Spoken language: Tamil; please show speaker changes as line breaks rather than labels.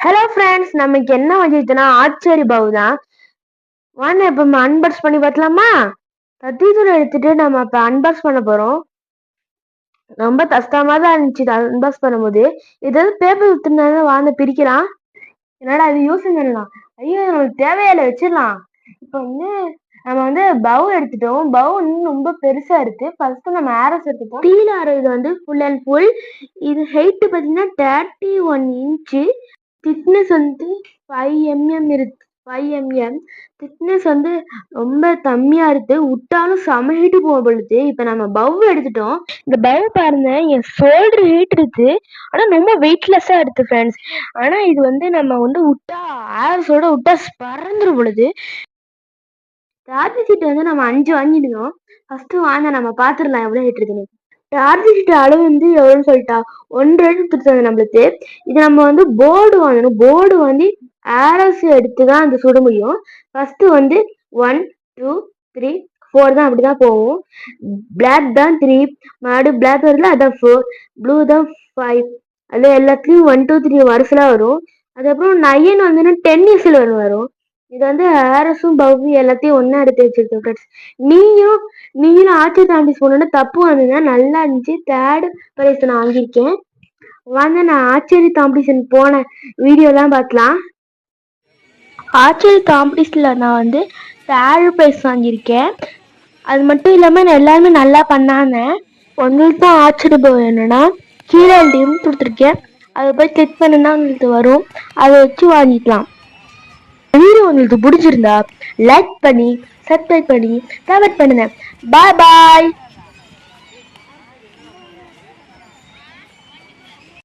ஹலோ ஃப்ரெண்ட்ஸ், நமக்கு என்ன வந்துச்சுன்னா ஆச்சரிய பவு தான். வாங்க இப்போ அன்பாக்ஸ் பண்ணி பார்க்கலாமா? கத்திரித்தூள் எடுத்துட்டு நம்ம இப்போ அன்பாக்ஸ் பண்ண போறோம். ரொம்ப கஷ்டமா தான் இருந்துச்சு அன்பாக்ஸ் பண்ணும்போது. ஏதாவது பேப்பர் விட்டுருந்தாலும் வாங்க பிரிக்கலாம். என்னடா அது யூஸ் பண்ணலாம். ஐயோ, நமக்கு தேவையில்லை, வச்சிடலாம். இப்போ நம்ம பவு எடுத்துட்டோம். பவு ரொம்ப பெருசா இருக்கு. ஃபர்ஸ்ட் நம்ம ஆரஸ் எடுத்துப்போம். கீழே ஆறது ஃபுல் அண்ட் ஃபுல். இது ஹைட் பார்த்தீங்கன்னா 31 இன்ச்சு. திக்னஸ் 5 mm இருக்கு. 5 mm திக்னஸ் ரொம்ப கம்மியா இருக்கு. விட்டாலும் செம ஹீட்டு போகுது. இப்ப நம்ம பவ் எடுத்துட்டோம். இந்த பவ் பாருங்க, என் ஷோல்டர் ஹீட் இருக்கு. ஆனா ரொம்ப வெயிட்லெஸ்ஸா இருக்கு ஃப்ரெண்ட்ஸ். ஆனா இது நம்ம விட்டா ஆர்ஸோட விட்டா பறந்துரும் பொழுது. சார்ஜ் சீட் நம்ம 5 வாங்கிடுவோம். ஃபர்ஸ்ட் வாங்க நம்ம பாத்துடலாம் எவ்வளவு ஹீட் இருக்குன்னு. சார்ஜ் ஷீட் அளவு எவ்வளோன்னு சொல்லிட்டா 1.5 கொடுத்தாங்க நம்மளுக்கு. இது நம்ம போர்டு வாங்கணும். போர்டு வாங்கி ஆரஸ் எடுத்து தான் அந்த சுட முடியும். ஃபர்ஸ்ட் 1 2 3 4 தான், அப்படிதான் போகும். பிளாக் தான் 3, மாடு பிளாக் வருதுல அதான் 4, ப்ளூ தான் 5. அது எல்லாத்துலயும் 1 2 3 வருஷலாம் வரும். அதுக்கப்புறம் 9 10 இயர்ஸ்ல வரும். இது ஆரஸும் பவ்வி எல்லாத்தையும் ஒன்னா எடுத்து வச்சிருக்கேன் ஃப்ரெண்ட்ஸ். நீங்களும் ஆட்சி காம்படிஷன் போனோன்னா தப்பு வந்ததுன்னா நல்லா இருந்துச்சு. தேர்ட் ப்ரைஸ் நான் வாங்கியிருக்கேன். வாங்க நான் ஆச்சரிய காம்படிஷன் போன வீடியோலாம் பார்க்கலாம். ஆச்சரிய காம்படிஷனில் நான் தேர்ட் ப்ரைஸ் வாங்கியிருக்கேன். அது மட்டும் இல்லாமல் நான் எல்லாருமே நல்லா பண்ணாங்க. உங்களுக்கு தான் ஆச்சரியம் என்னன்னா கீழே லிங்க் கொடுத்துருக்கேன். அதை போய் கிளிக் பண்ணுன்னா உங்களுக்கு வரும். அதை வச்சு வாங்கிக்கலாம். வீடியோ உங்களுக்கு பிடிச்சிருந்தா லைக் பண்ணி சப்ஸ்கிரைப் பண்ணி கமெண்ட் பண்ணுங்க. பாய் பாய்.